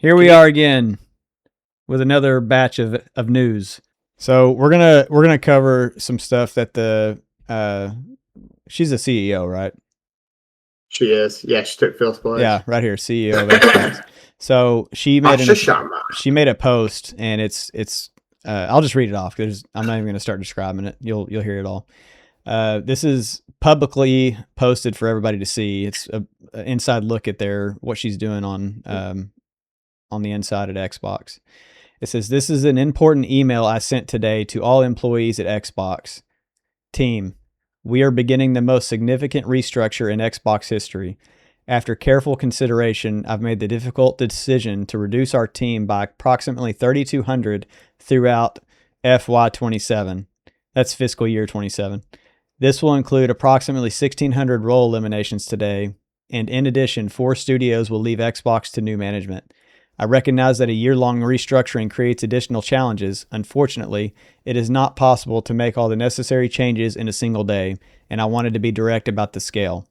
Here we are again with another batch of news. So we're gonna cover some stuff that the she's a CEO, right? She is. Yeah, she took Phil's place. Yeah, right here, CEO of Xbox. So she made she made a post, and it's I'll just read it off because I'm not even gonna start describing it. You'll hear it all. This is publicly posted for everybody to see. It's an inside look at what she's doing on the inside at Xbox. It says, "This is an important email I sent today to all employees at Xbox. Team, we are beginning the most significant restructure in Xbox history. After careful consideration, I've made the difficult decision to reduce our team by approximately 3,200 throughout FY27. That's fiscal year 27. This will include approximately 1,600 role eliminations today, and in addition, 4 studios will leave Xbox to new management. I recognize that a year-long restructuring creates additional challenges. Unfortunately, it is not possible to make all the necessary changes in a single day, and I wanted to be direct about the scale."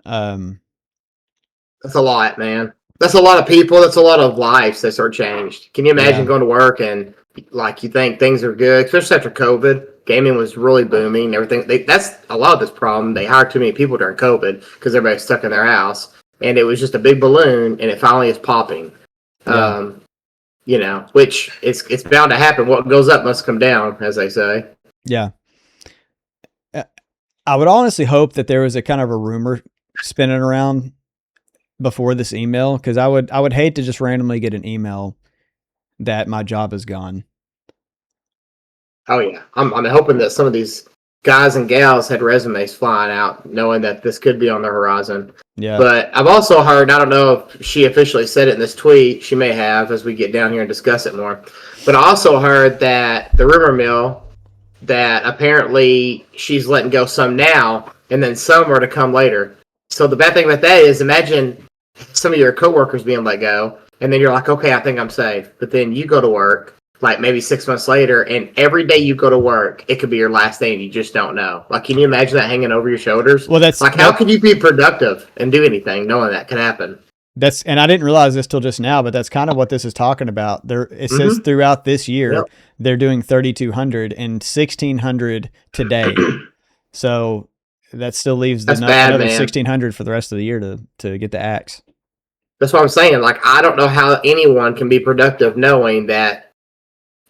That's a lot, man. That's a lot of people. That's a lot of lives that are changed. Can you imagine going to work and like you think things are good, especially after COVID? Gaming was really booming. Everything. That's a lot of this problem. They hired too many people during COVID because everybody's stuck in their house. And it was just a big balloon, and it finally is popping. Yeah. Which it's bound to happen. What goes up must come down, as they say. Yeah. I would honestly hope that there was a kind of a rumor spinning around before this email, because I would hate to just randomly get an email that my job is gone. Oh yeah, I'm hoping that some of these guys and gals had resumes flying out, knowing that this could be on the horizon. Yeah. But I've also heard, I don't know if she officially said it in this tweet, she may have as we get down here and discuss it more, but I also heard that the rumor mill, that apparently she's letting go some now, and then some are to come later. So the bad thing about that is, imagine some of your coworkers being let go, and then you're like, okay, I think I'm safe. But then you go to work, like maybe 6 months later, and every day you go to work, it could be your last day, and you just don't know. Like, can you imagine that hanging over your shoulders? Well, that's like, how can you be productive and do anything knowing that could happen? And I didn't realize this till just now, but that's kind of what this is talking about. It says throughout this year, they're doing 3,200 and 1,600 today. So that still leaves another 1,600 for the rest of the year to get the axe. That's what I'm saying. Like, I don't know how anyone can be productive knowing that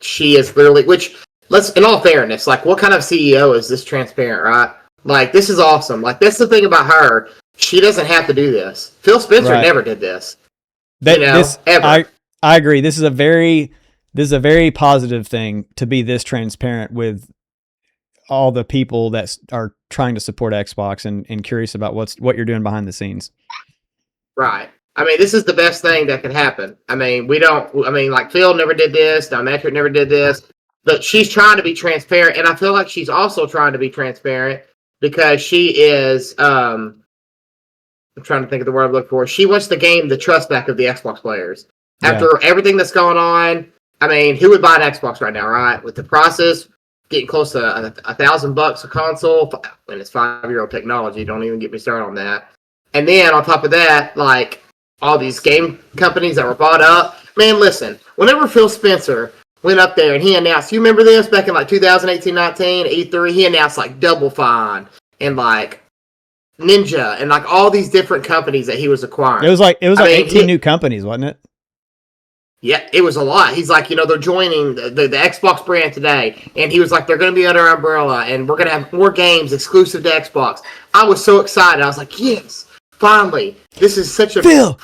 she is literally, in all fairness, like, what kind of CEO is this transparent, right? Like, this is awesome. Like, that's the thing about her. She doesn't have to do this. Phil Spencer never did this. Ever. I agree. This is a very positive thing to be this transparent with all the people that are trying to support Xbox and curious about what you're doing behind the scenes. Right. I mean, this is the best thing that could happen. I mean, like, Phil never did this. Don Metric never did this. But she's trying to be transparent, and I feel like she's also trying to be transparent because she is, I'm trying to think of the word I'm looking for. She wants to gain the trust back of the Xbox players. After everything that's going on, I mean, who would buy an Xbox right now, right? With the prices getting close to $1,000 a console, and it's 5-year-old technology. Don't even get me started on that. And then on top of that, like, all these game companies that were bought up. Man, listen, whenever Phil Spencer went up there and he announced, you remember this back in like 2018-19, E3, he announced like Double Fine and like Ninja and like all these different companies that he was acquiring. It was like 18 new companies, wasn't it? Yeah, it was a lot. He's like, they're joining the Xbox brand today. And he was like, they're going to be under our umbrella and we're going to have more games exclusive to Xbox. I was so excited. I was like, yes. Finally, this is such a Phil.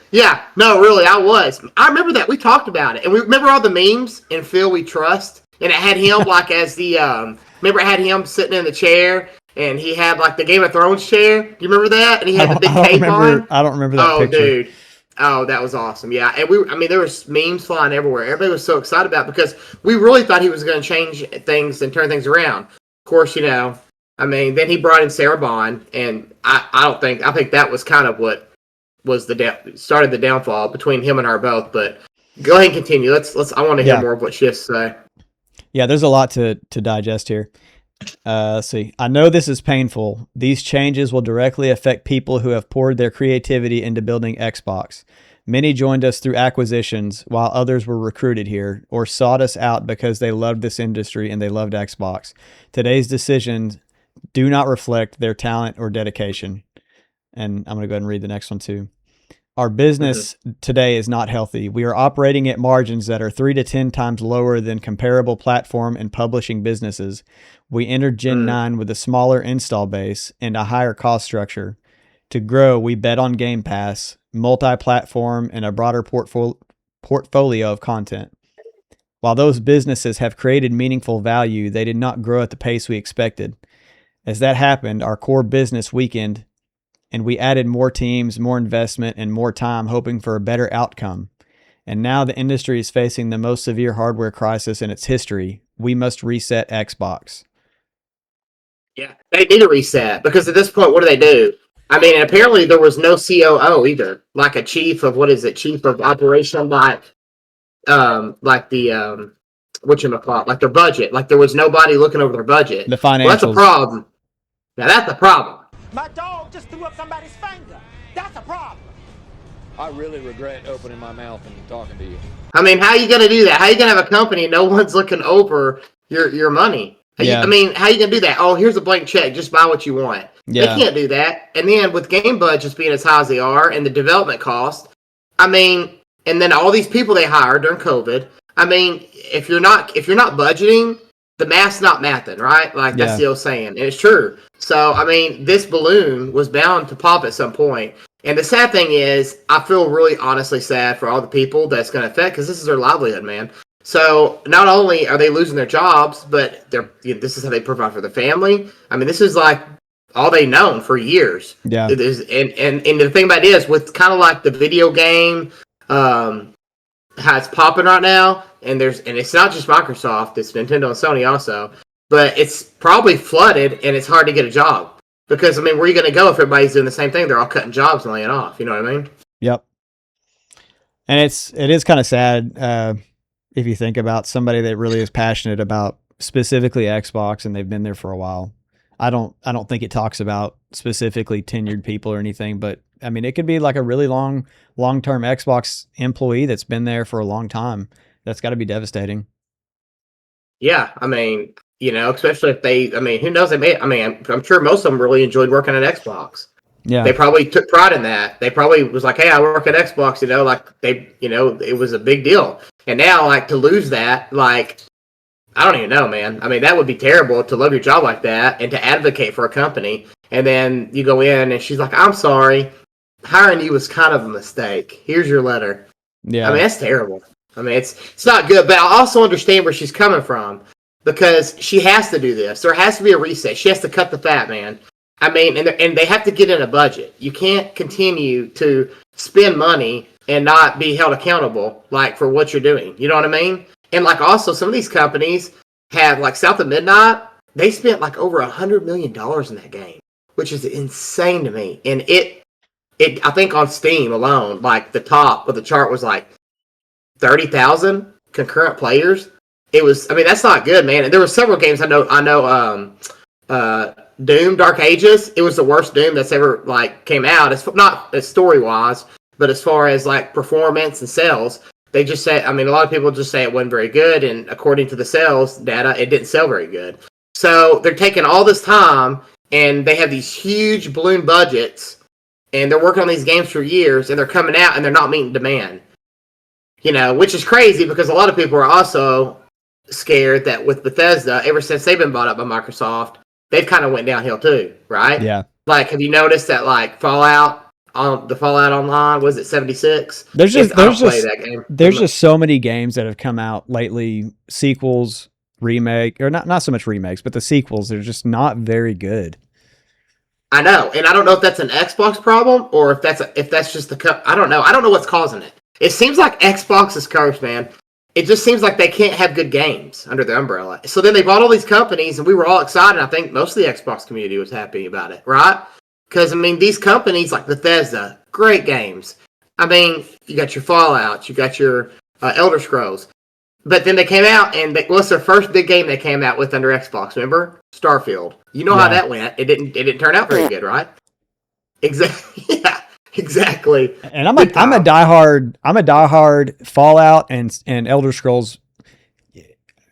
Yeah, no, really, I was. I remember that. We talked about it. And we remember all the memes in Phil We Trust. And it had him like as the, remember it had him sitting in the chair and he had like the Game of Thrones chair. Do you remember that? And he had the big cape on. I don't remember that picture. Oh, dude. Oh, that was awesome. Yeah. And there was memes flying everywhere. Everybody was so excited about it because we really thought he was going to change things and turn things around. Of course, then he brought in Sarah Bond, and I think that was kind of what was started the downfall between him and her both. But go ahead and continue. I want to hear more of what she has to say. Yeah, there's a lot to digest here. Let's see. I know this is painful. These changes will directly affect people who have poured their creativity into building Xbox. Many joined us through acquisitions, while others were recruited here or sought us out because they loved this industry and they loved Xbox. Today's decisions do not reflect their talent or dedication. And I'm going to go ahead and read the next one too. Our business today is not healthy. We are operating at margins that are 3 to 10 times lower than comparable platform and publishing businesses. We entered Gen 9 with a smaller install base and a higher cost structure. To grow, we bet on Game Pass, multi-platform, and a broader portfolio of content. While those businesses have created meaningful value, they did not grow at the pace we expected. As that happened, our core business weakened, and we added more teams, more investment, and more time, hoping for a better outcome. And now the industry is facing the most severe hardware crisis in its history. We must reset Xbox. Yeah, they need a reset because at this point, what do? I mean, apparently there was no COO either, like a chief of chief of operation, like the whatchamacallit, like their budget. Like there was nobody looking over their budget. The financials. Well, that's a problem. Now that's the problem. My dog just threw up somebody's finger. That's a problem. I really regret opening my mouth and talking to you. I mean, how are you going to do that? How are you going to have a company no one's looking over your money? Yeah. I mean, how are you going to do that? Oh, here's a blank check. Just buy what you want. Yeah. They can't do that. And then with game budgets being as high as they are and the development cost, I mean, and then all these people they hired during COVID. I mean, if you're not budgeting, the math's not mathing, right? Like that's the old saying, and it's true. So, I mean, this balloon was bound to pop at some point. And the sad thing is, I feel really honestly sad for all the people that's going to affect because this is their livelihood, man. So not only are they losing their jobs, but this is how they provide for their family. I mean, this is like all they've known for years. Yeah. And the thing about it is, with kind of like the video game, how it's popping right now, and it's not just Microsoft, it's Nintendo and Sony also, but it's probably flooded and it's hard to get a job. Because, I mean, where are you going to go if everybody's doing the same thing? They're all cutting jobs and laying off. You know what I mean? Yep. And it is kind of sad if you think about somebody that really is passionate about specifically Xbox and they've been there for a while. I don't think it talks about specifically tenured people or anything, but I mean, it could be like a really long-term Xbox employee that's been there for a long time. That's got to be devastating. Yeah, I mean, especially if who knows? I'm sure most of them really enjoyed working at Xbox. Yeah. They probably took pride in that. They probably was like, hey, I work at Xbox, it was a big deal. And now, like, to lose that, like, I don't even know, man. I mean, that would be terrible to love your job like that and to advocate for a company. And then you go in and she's like, I'm sorry, hiring you was kind of a mistake. Here's your letter. Yeah. I mean, that's terrible. I mean, it's not good, but I also understand where she's coming from. Because she has to do this. There has to be a reset. She has to cut the fat, man. I mean, and they have to get in a budget. You can't continue to spend money and not be held accountable, like, for what you're doing. You know what I mean? And, like, also, some of these companies have, like, South of Midnight, they spent, like, over $100 million in that game, which is insane to me. And it I think on Steam alone, like, the top of the chart was, like, 30,000 concurrent players. It was, I mean, that's not good, man. And there were several games I know, Doom, Dark Ages. It was the worst Doom that's ever, like, came out. It's not as story-wise, but as far as, like, performance and sales, they just say, I mean, a lot of people just say it wasn't very good, and according to the sales data, it didn't sell very good. So they're taking all this time, and they have these huge balloon budgets, and they're working on these games for years, and they're coming out, and they're not meeting demand. Which is crazy because a lot of people are also scared that with Bethesda, ever since they've been bought up by Microsoft, they've kind of went downhill too, right? Yeah. Like, have you noticed that, like, Fallout Online, was it 76? There's just so many games that have come out lately, sequels, remake, or not so much remakes, but the sequels, they're just not very good. I know, and I don't know if that's an Xbox problem or if that's just I don't know. I don't know what's causing it. It seems like Xbox is cursed, man. It just seems like they can't have good games under the umbrella. So then they bought all these companies, and we were all excited. I think most of the Xbox community was happy about it, right? Because, I mean, these companies like Bethesda, great games. I mean, you got your Fallout, you got your Elder Scrolls. But then they came out, and what's their first big game they came out with under Xbox? Remember, Starfield. You know how that went. It didn't turn out very good, right? Exactly. Yeah, exactly. And I'm a diehard Fallout and Elder Scrolls.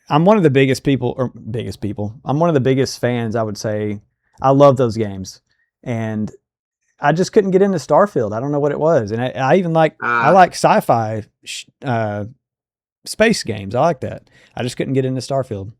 I'm one of the biggest people. I'm one of the biggest fans, I would say. I love those games, and I just couldn't get into Starfield. I don't know what it was, and I even like I like sci-fi space games. I like that. I just couldn't get into Starfield.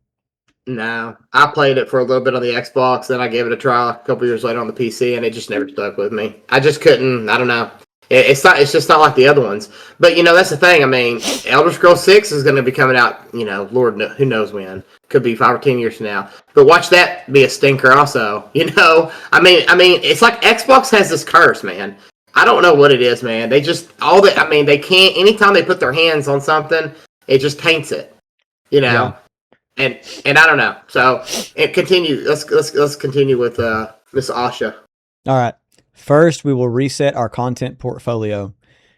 No, I played it for a little bit on the Xbox, then I gave it a try a couple years later on the PC, and it just never stuck with me. I just couldn't. I don't know. It's just not like the other ones. But that's the thing. I mean, Elder Scrolls 6 is going to be coming out. Lord, who knows when? Could be 5 or 10 years from now. But watch that be a stinker, also. I mean, it's like Xbox has this curse, man. I don't know what it is, man. They just they can't. Anytime they put their hands on something, it just taints it. Yeah. And I don't know. So continue. Let's continue with Miss Asha. All right. First, we will reset our content portfolio.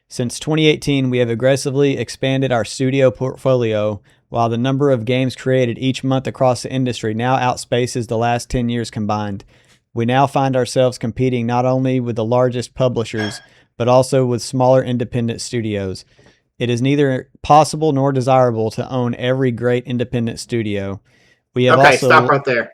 Since 2018, we have aggressively expanded our studio portfolio, while the number of games created each month across the industry now outspaces the last 10 years combined. We now find ourselves competing not only with the largest publishers, but also with smaller independent studios. It is neither possible nor desirable to own every great independent studio. We have stop right there.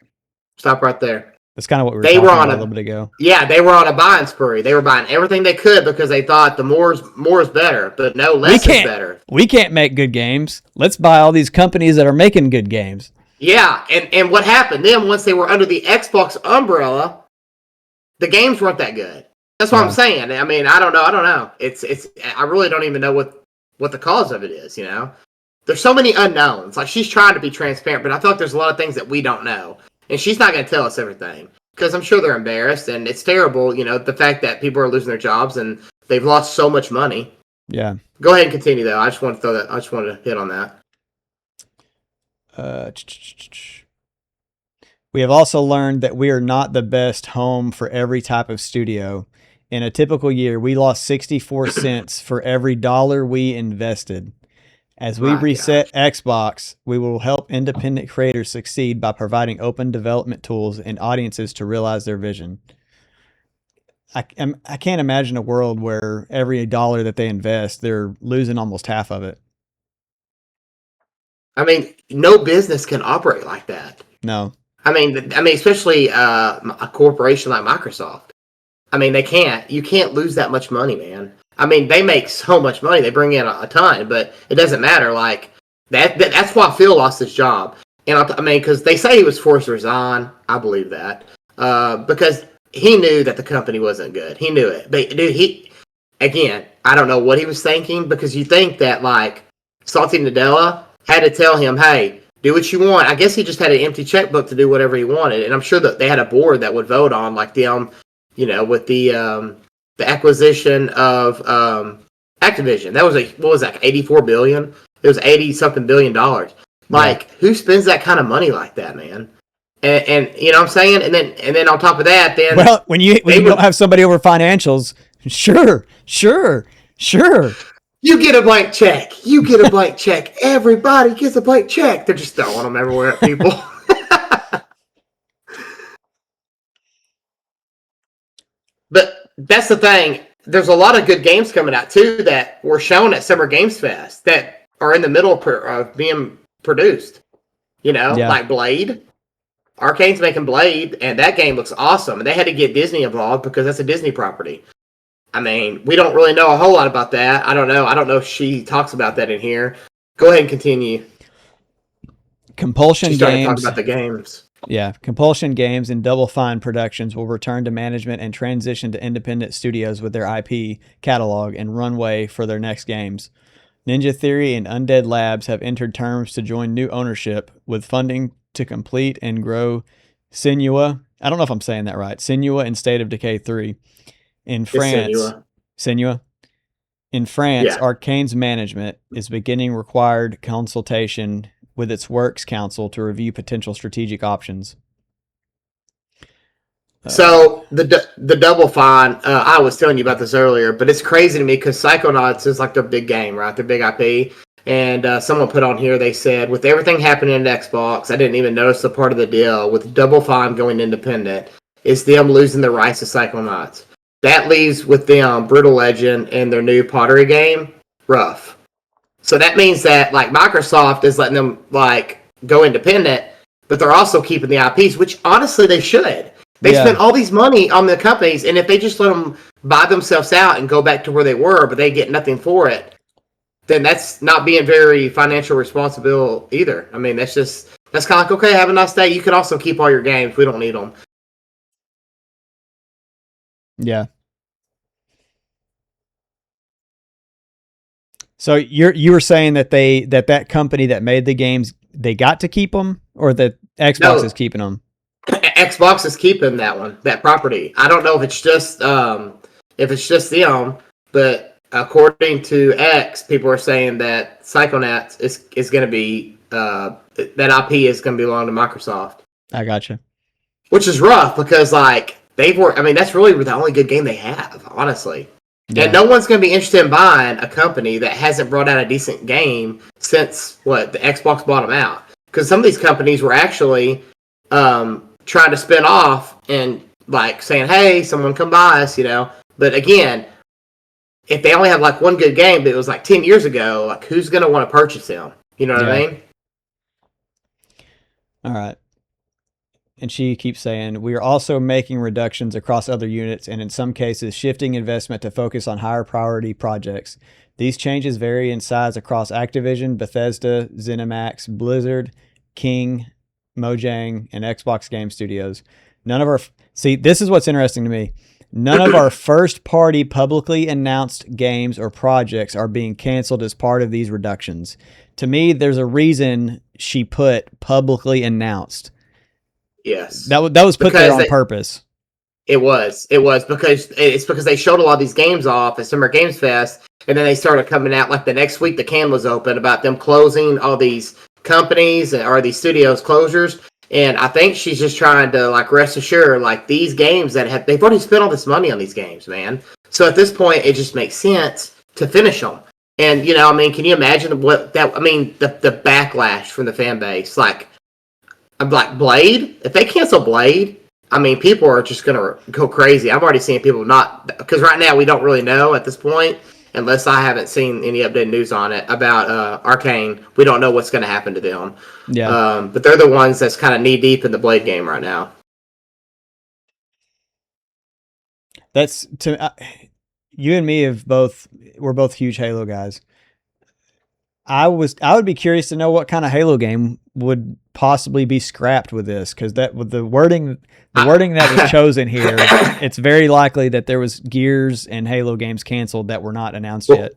Stop right there. That's kind of what we were talking about a little bit ago. Yeah, they were on a buying spree. They were buying everything they could because they thought more is better, but no, less is better. We can't make good games. Let's buy all these companies that are making good games. Yeah, and what happened then once they were under the Xbox umbrella, the games weren't that good. That's what I'm saying. I mean, I don't know. It's I really don't even know what the cause of it is, There's so many unknowns. Like, she's trying to be transparent, but I feel like there's a lot of things that we don't know. And she's not going to tell us everything because I'm sure they're embarrassed, and it's terrible, the fact that people are losing their jobs and they've lost so much money. Yeah. Go ahead and continue, though. I just want to hit on that. We have also learned that we are not the best home for every type of studio. In a typical year, we lost 64 cents for every dollar we invested. As we reset Xbox, we will help independent creators succeed by providing open development tools and audiences to realize their vision. I can't imagine a world where every dollar that they invest, they're losing almost half of it. I mean, no business can operate like that. No. I mean, especially a corporation like Microsoft. I mean, they can't. You can't lose that much money, man. I mean, they make so much money. They bring in a ton, but it doesn't matter. Like, that's why Phil lost his job. And because they say he was forced to resign. I believe that. Because he knew that the company wasn't good. He knew it. But, dude, again, I don't know what he was thinking, because you think that, like, Satya Nadella had to tell him, hey, do what you want. I guess he just had an empty checkbook to do whatever he wanted. And I'm sure that they had a board that would vote on, like, with the acquisition of Activision. That was what was that, 84 billion? It was 80-something billion dollars. Like, who spends that kind of money like that, man? And you know what I'm saying? And then on top of that, then when you don't have somebody over financials, sure. You get a blank check. You get a blank check. Everybody gets a blank check. They're just throwing them everywhere at people. But that's the thing. There's a lot of good games coming out, too, that were shown at Summer Games Fest that are in the middle of being produced. Like Blade. Arcane's making Blade, and that game looks awesome. And they had to get Disney involved because that's a Disney property. I mean, we don't really know a whole lot about that. I don't know. I don't know if she talks about that in here. Go ahead and continue. Compulsion She's Games. Talk about the games. Yeah, Compulsion Games and Double Fine Productions will return to management and transition to independent studios with their IP catalog and runway for their next games. Ninja Theory and Undead Labs have entered terms to join new ownership with funding to complete and grow Senua. I don't know if I'm saying that right. Senua and State of Decay 3. In France, Senua. In France, Arcane's management is beginning required consultation with its works council to review potential strategic options. So the Double Fine, I was telling you about this earlier, but it's crazy to me because Psychonauts is like their big game, right? Their big IP. And someone put on here, they said, with everything happening at Xbox, I didn't even notice the part of the deal with Double Fine going independent. It's them losing the rights to Psychonauts. That leaves with them Brutal Legend and their new Pottery game rough. So that means that like Microsoft is letting them like go independent, but they're also keeping the IPs, which honestly they should. They spent all these money on the companies, and if they just let them buy themselves out and go back to where they were, but they get nothing for it, then that's not being very financial responsible either. I mean, that's kind of like, okay, have a nice day. You can also keep all your games. We don't need them. Yeah. So you were saying that that company that made the games, they got to keep them, or that Xbox is keeping them? Xbox is keeping that property. I don't know if it's just them, but according to X, people are saying that Psychonauts is going to be that IP is going to belong to Microsoft. I gotcha. Which is rough because like that's really the only good game they have, honestly. Yeah. And no one's going to be interested in buying a company that hasn't brought out a decent game since the Xbox bought them out. Because some of these companies were actually trying to spin off and like saying, "Hey, someone come buy us," But again, if they only have like one good game, but it was like 10 years ago, like who's going to want to purchase them? You know what I mean? All right. And she keeps saying, we are also making reductions across other units and in some cases shifting investment to focus on higher priority projects. These changes vary in size across Activision, Bethesda, ZeniMax, Blizzard, King, Mojang, and Xbox Game Studios. This is what's interesting to me. None of our first-party publicly announced games or projects are being canceled as part of these reductions. To me, there's a reason she put publicly announced. Yes. That was put there on purpose. It was because they showed a lot of these games off at Summer Games Fest, and then they started coming out like the next week the can was open about them closing all these companies or these studios closures. And I think she's just trying to like rest assured like these games they've already spent all this money on these games, man. So at this point it just makes sense to finish them. And can you imagine the backlash from the fan base? Like Blade, if they cancel Blade, people are just gonna go crazy. I've already seen people because right now we don't really know at this point, unless I haven't seen any updated news on it about Arcane. We don't know what's going to happen to them. Yeah. But they're the ones that's kind of knee deep in the Blade game right now. That's you and me we're both huge Halo guys. I would be curious to know what kind of Halo game would possibly be scrapped with this, because with the wording that was chosen here, it's very likely that there was Gears and Halo games canceled that were not announced yet.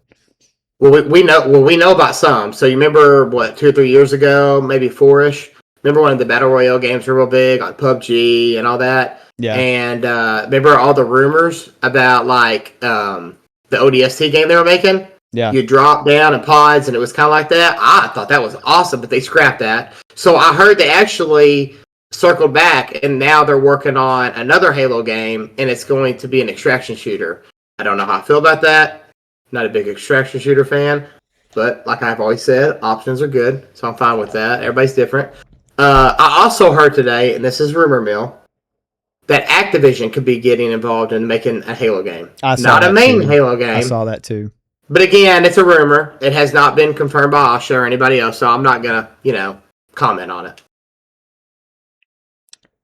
Well, we know about some. So you remember 2 or 3 years ago, maybe 4-ish. Remember when the battle royale games were real big, like PUBG and all that. Yeah. And remember all the rumors about like the ODST game they were making. Yeah. You drop down in pods, and it was kind of like that. I thought that was awesome, but they scrapped that. So I heard they actually circled back, and now they're working on another Halo game, and it's going to be an extraction shooter. I don't know how I feel about that. Not a big extraction shooter fan, but like I've always said, options are good, so I'm fine with that. Everybody's different. I also heard today, and this is rumor mill, that Activision could be getting involved in making a Halo game. Not a main Halo game. I saw that too. But again, it's a rumor. It has not been confirmed by Asha or anybody else, so I'm not going to, comment on it.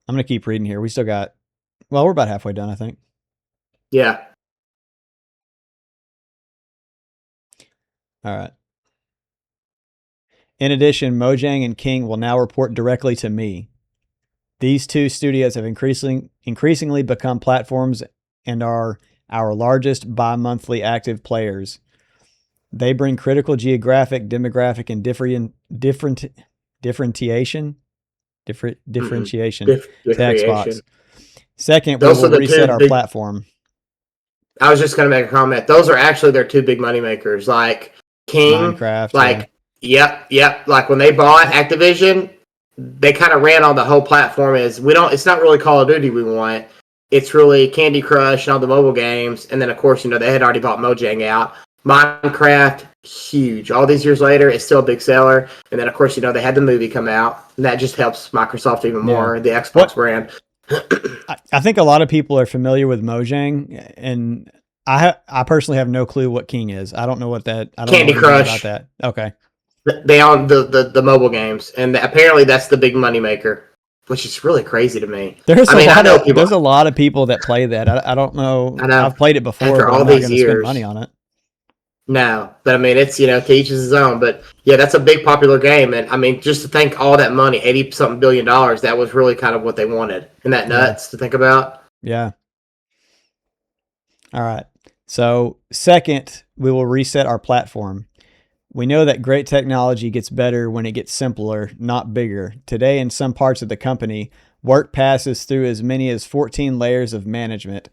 I'm going to keep reading here. We still got, we're about halfway done, I think. Yeah. All right. In addition, Mojang and King will now report directly to me. These two studios have increasingly become platforms and are our largest bi-monthly active players. They bring critical geographic, demographic, and differentiation to Xbox. Second, we will reset our platform. I was just going to make a comment. Those are actually their two big moneymakers. Like King, Minecraft, yep. Like when they bought Activision, they kind of ran on the whole platform as it's not really Call of Duty we want. It's really Candy Crush and all the mobile games. And then, of course, they had already bought Mojang out. Minecraft huge. All these years later, it's still a big seller. And then, of course, they had the movie come out, and that just helps Microsoft even more, the Xbox brand. I think a lot of people are familiar with Mojang, and I personally have no clue what King is. I don't know what that. I don't Candy know Crush. about that. Okay. They own the mobile games, and apparently that's the big moneymaker, which is really crazy to me. There's a lot of people that play that. I don't know. I've played it before, after but all I'm not these going to years. spend money on it. No, but I mean, it's, to each his own. But yeah, that's a big popular game. And I mean, just to think all that money, 80-something billion dollars, that was really kind of what they wanted. Isn't that nuts to think about? Yeah. All right. So, second, we will reset our platform. We know that great technology gets better when it gets simpler, not bigger. Today, in some parts of the company, work passes through as many as 14 layers of management.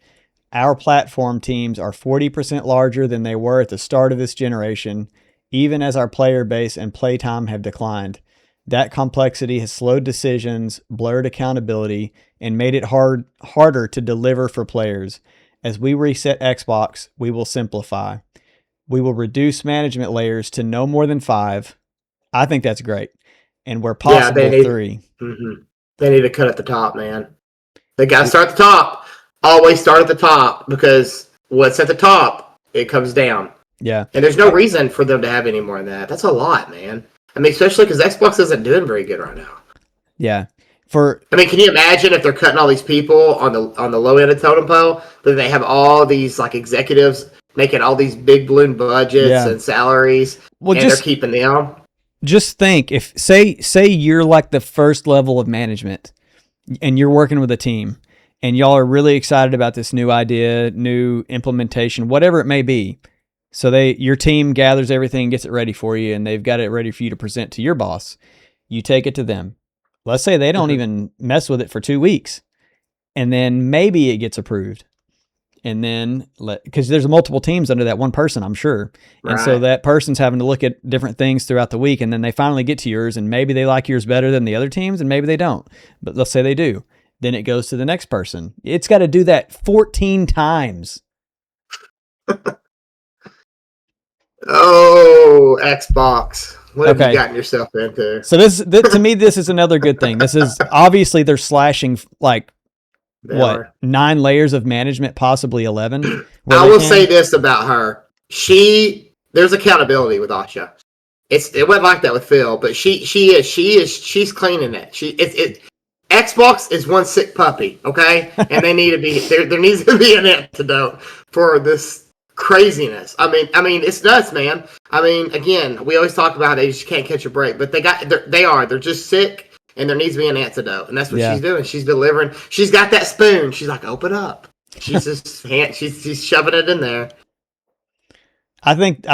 Our platform teams are 40% larger than they were at the start of this generation, even as our player base and playtime have declined. That complexity has slowed decisions, blurred accountability, and made it harder to deliver for players. As we reset Xbox, we will simplify. We will reduce management layers to no more than 5. I think that's great. And where possible, 3. Mm-hmm. They need to cut at the top, man. They got to start at the top. Always start at the top, because what's at the top, it comes down. Yeah. And there's no reason for them to have any more than that. That's a lot, man. I mean, especially because Xbox isn't doing very good right now. Yeah. I mean, can you imagine if they're cutting all these people on the low end of totem pole, but they have all these executives making all these big balloon budgets and salaries, and they're keeping them? Just think, if say you're like the first level of management, and you're working with a team, and y'all are really excited about this new idea, new implementation, whatever it may be. So your team gathers everything, gets it ready for you, and they've got it ready for you to present to your boss. You take it to them. Let's say they don't even mess with it for 2 weeks, and then maybe it gets approved. And then, because there's multiple teams under that one person, I'm sure. And so that person's having to look at different things throughout the week, and then they finally get to yours, and maybe they like yours better than the other teams, and maybe they don't. But let's say they do. Then it goes to the next person. It's got to do that 14 times. Oh, Xbox. What have you gotten yourself into? So to me, this is another good thing. This is obviously they're slashing 9 layers of management, possibly 11. I will say this about her. There's accountability with Asha. It wasn't like that with Phil, but she's cleaning it. Xbox is one sick puppy, okay? And they need to be there needs to be an antidote for this craziness. I mean, it's nuts, man. I mean, again, we always talk about they just can't catch a break, but they're just sick, and there needs to be an antidote, and that's what she's doing. She's delivering. She's got that spoon. She's like, open up. She's just she's shoving it in there. I think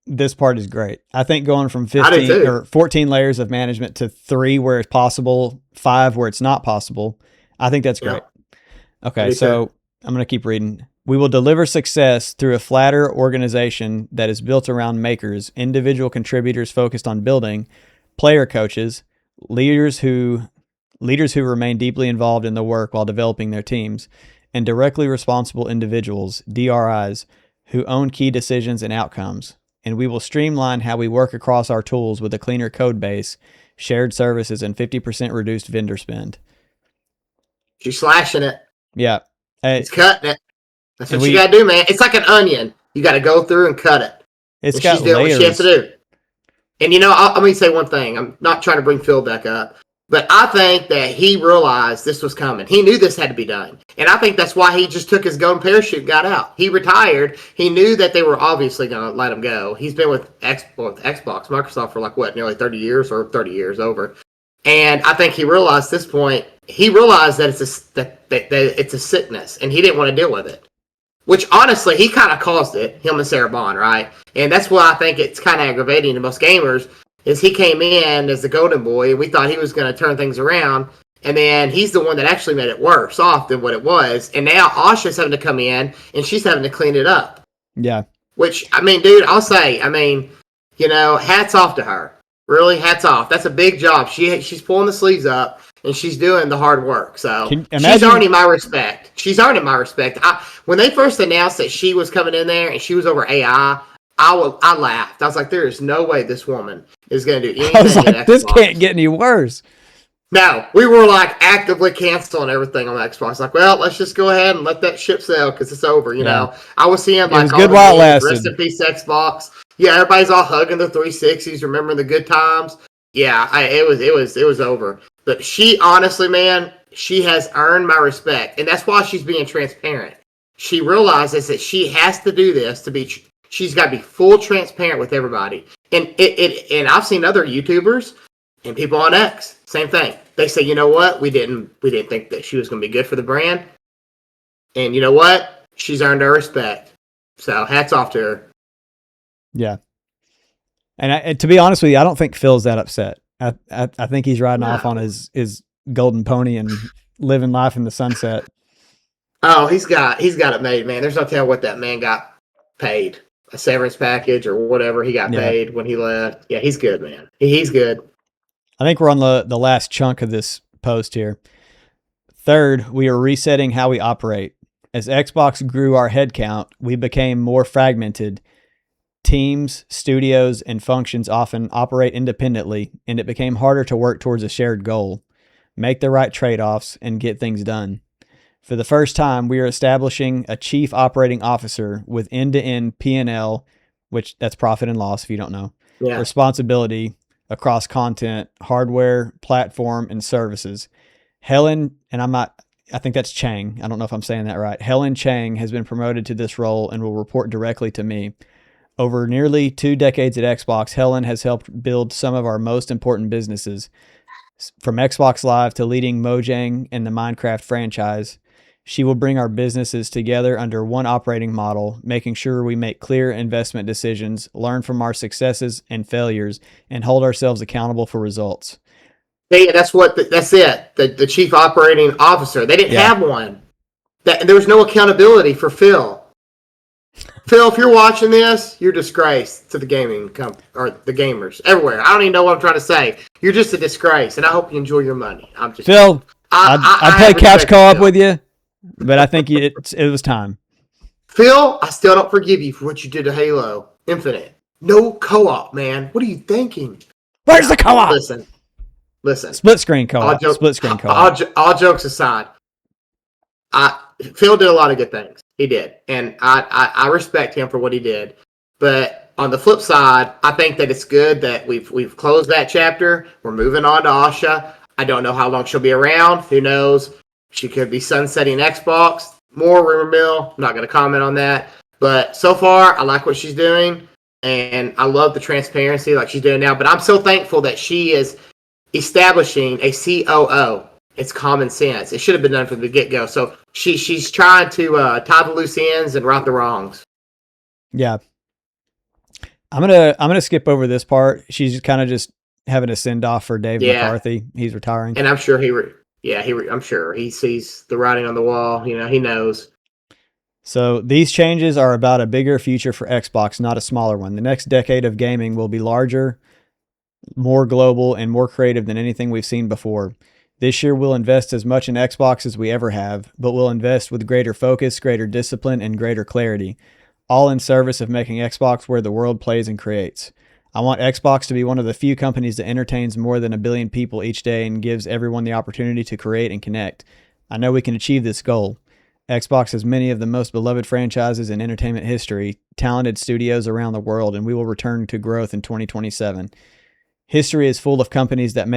this part is great. I think going from 15 or 14 layers of management to 3 where it's possible, 5 where it's not possible. I think that's great. Yeah. Okay, so I'm going to keep reading. We will deliver success through a flatter organization that is built around makers, individual contributors focused on building, player coaches, leaders who remain deeply involved in the work while developing their teams, and directly responsible individuals, DRIs, who own key decisions and outcomes. And we will streamline how we work across our tools with a cleaner code base, shared services, and 50% reduced vendor spend. She's slashing it. Yeah. It's cutting it. That's what you got to do, man. It's like an onion. You got to go through and cut it. She's doing what she has to do. And, let me say one thing. I'm not trying to bring Phil back up, but I think that he realized this was coming. He knew this had to be done. And I think that's why he just took his golden parachute and got out. He retired. He knew that they were obviously going to let him go. He's been with Xbox, Microsoft for nearly 30 years or 30 years over. And I think he realized at this point, that it's a sickness, and he didn't want to deal with it. Which, honestly, he kind of caused it, him and Sarah Bond, right? And that's why I think it's kind of aggravating to most gamers, is he came in as the golden boy, and we thought he was going to turn things around, and then he's the one that actually made it worse off than what it was. And now Asha's having to come in, and she's having to clean it up. Yeah. Which, dude, I'll say, hats off to her. Really, hats off. That's a big job. She's pulling the sleeves up, and she's doing the hard work. So she's earning my respect. When they first announced that she was coming in there and she was over AI, I laughed. I was like, there is no way this woman is going to do anything. I was like, this can't get any worse. No, we were like actively canceling everything on the Xbox. Like, well, let's just go ahead and let that ship sail because it's over. You know, I was seeing like it was good while it lasted. Rest in peace, Xbox. Yeah, everybody's all hugging the 360s, remembering the good times. Yeah, it was over. But she honestly, man, she has earned my respect, and that's why she's being transparent. She realizes that she has to do this to be. She's got to be full transparent with everybody. And and I've seen other YouTubers and people on X, same thing. They say, you know what, we didn't think that she was going to be good for the brand, and you know what, she's earned our respect. So hats off to her. Yeah. And to be honest with you, I don't think Phil's that upset. I think he's riding off on his golden pony and living life in the sunset. Oh, he's got it made, man. There's no telling what that man got paid. A severance package or whatever he got paid when he left. Yeah, he's good, man. He's good. I think we're on the last chunk of this post here. Third, we are resetting how we operate. As Xbox grew our headcount, we became more fragmented. Teams, studios, and functions often operate independently, and it became harder to work towards a shared goal, make the right trade-offs, and get things done. For the first time, we are establishing a chief operating officer with end-to-end P&L, which that's profit and loss if you don't know, responsibility across content, hardware, platform, and services. Helen, and I think that's Chang. I don't know if I'm saying that right. Helen Chang has been promoted to this role and will report directly to me. Over nearly 2 decades at Xbox, Helen has helped build some of our most important businesses, from Xbox Live to leading Mojang and the Minecraft franchise. She will bring our businesses together under one operating model, making sure we make clear investment decisions, learn from our successes and failures, and hold ourselves accountable for results. Yeah, that's it. The chief operating officer. They didn't have one. There was no accountability for Phil. Phil, if you're watching this, you're a disgrace to the gaming or the gamers everywhere. I don't even know what I'm trying to say. You're just a disgrace, and I hope you enjoy your money. I'm just Phil. I'd play couch co-op with you, but I think it was time. Phil, I still don't forgive you for what you did to Halo Infinite. No co-op, man. What are you thinking? Where's the co-op? Listen. Split screen co-op. Split screen co-op. All jokes aside, Phil did a lot of good things. He did, and I respect him for what he did. But on the flip side, I think that it's good that we've closed that chapter. We're moving on to Asha. I don't know how long she'll be around. Who knows? She could be sunsetting Xbox. More rumor mill. I'm not going to comment on that. But so far, I like what she's doing, and I love the transparency like she's doing now. But I'm so thankful that she is establishing a COO. It's common sense. It should have been done from the get-go. So she's trying to tie the loose ends and right the wrongs. Yeah. I'm gonna skip over this part. She's kind of just having a send-off for Dave McCarthy. He's retiring. And I'm sure I'm sure he sees the writing on the wall. You know, he knows. So these changes are about a bigger future for Xbox, not a smaller one. The next decade of gaming will be larger, more global, and more creative than anything we've seen before. This year, we'll invest as much in Xbox as we ever have, but we'll invest with greater focus, greater discipline, and greater clarity, all in service of making Xbox where the world plays and creates. I want Xbox to be one of the few companies that entertains more than 1 billion people each day and gives everyone the opportunity to create and connect. I know we can achieve this goal. Xbox has many of the most beloved franchises in entertainment history, talented studios around the world, and we will return to growth in 2027. History is full of companies that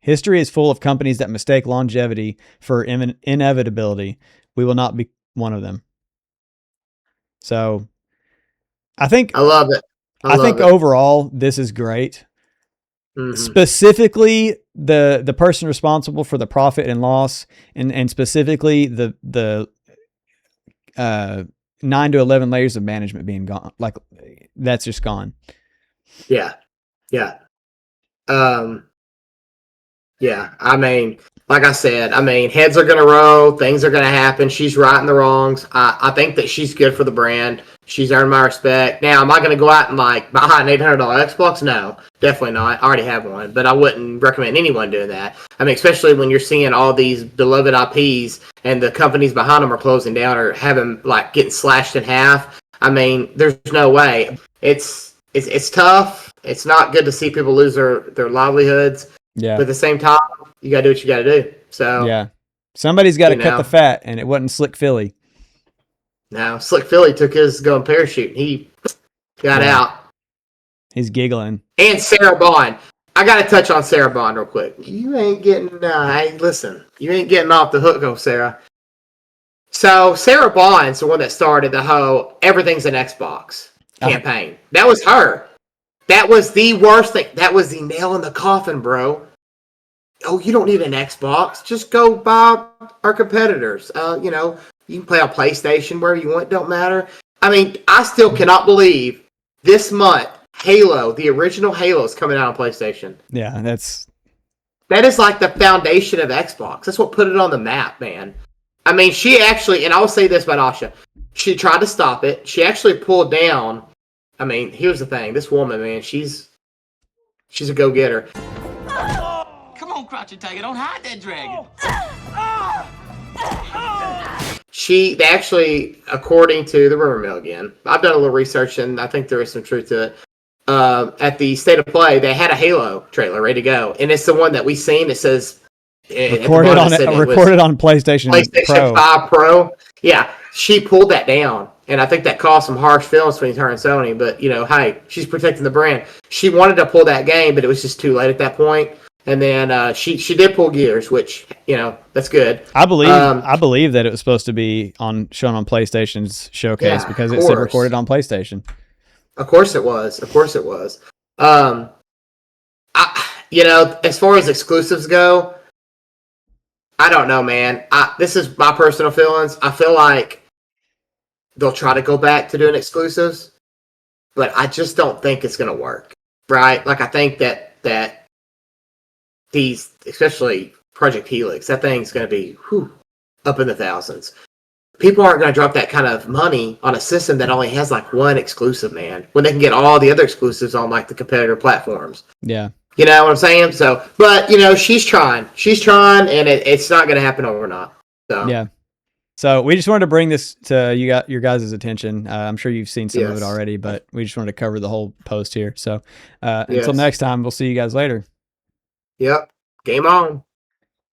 History is full of companies that mistake longevity for inevitability. We will not be one of them. So I think I love it. I think overall this is great. Mm-hmm. Specifically the person responsible for the profit and loss and specifically the 9 to 11 layers of management being gone. Like that's just gone. Yeah. Yeah. Yeah, I mean, like I said, heads are going to roll. Things are going to happen. She's righting the wrongs. I think that she's good for the brand. She's earned my respect. Now, am I going to go out and buy an $800 Xbox? No, definitely not. I already have one, but I wouldn't recommend anyone doing that. I mean, especially when you're seeing all these beloved IPs and the companies behind them are closing down or having getting slashed in half. I mean, there's no way. It's tough. It's not good to see people lose their livelihoods. Yeah. But at the same time, you got to do what you got to do. So yeah, somebody's got to cut the fat, and it wasn't Slick Philly. No, Slick Philly took his going parachute. He got out. He's giggling. And Sarah Bond. I got to touch on Sarah Bond real quick. You ain't getting. Hey, listen, you ain't getting off the hook, oh Sarah. So Sarah Bond's the one that started the whole "everything's an Xbox" campaign. That was her. That was the worst thing. That was the nail in the coffin, bro. Oh, you don't need an Xbox. Just go buy our competitors. You can play on PlayStation wherever you want. Don't matter. I mean, I still cannot believe this month Halo, the original Halo, is coming out on PlayStation. Yeah, that is like the foundation of Xbox. That's what put it on the map, man. I mean, she actually, and I'll say this about Asha, she tried to stop it. She actually pulled down. I mean, here's the thing. This woman, man, she's a go-getter. Come on, Crouching Tiger, don't hide that dragon. They actually, according to the rumor mill again, I've done a little research and I think there is some truth to it. At the State of Play, they had a Halo trailer ready to go, and it's the one that we seen. It says recorded on PlayStation Pro. 5 Pro. Yeah, she pulled that down, and I think that caused some harsh feelings between her and Sony. But hey, she's protecting the brand. She wanted to pull that game, but it was just too late at that point. And then she did pull Gears, which that's good. I believe that it was supposed to be shown on PlayStation's showcase because it said recorded on PlayStation. Of course it was. As far as exclusives go, I don't know, man. This is my personal feelings. I feel like they'll try to go back to doing exclusives, but I just don't think it's going to work, right? Like, I think that these, especially Project Helix, that thing's going to be up in the thousands. People aren't going to drop that kind of money on a system that only has like one exclusive, man, when they can get all the other exclusives on like the competitor platforms. Yeah. You know what I'm saying? So, but she's trying, and it's not going to happen overnight. So, yeah. So we just wanted to bring this to your guys' attention. I'm sure you've seen some of it already, but we just wanted to cover the whole post here. So until next time, we'll see you guys later. Yep. Game on.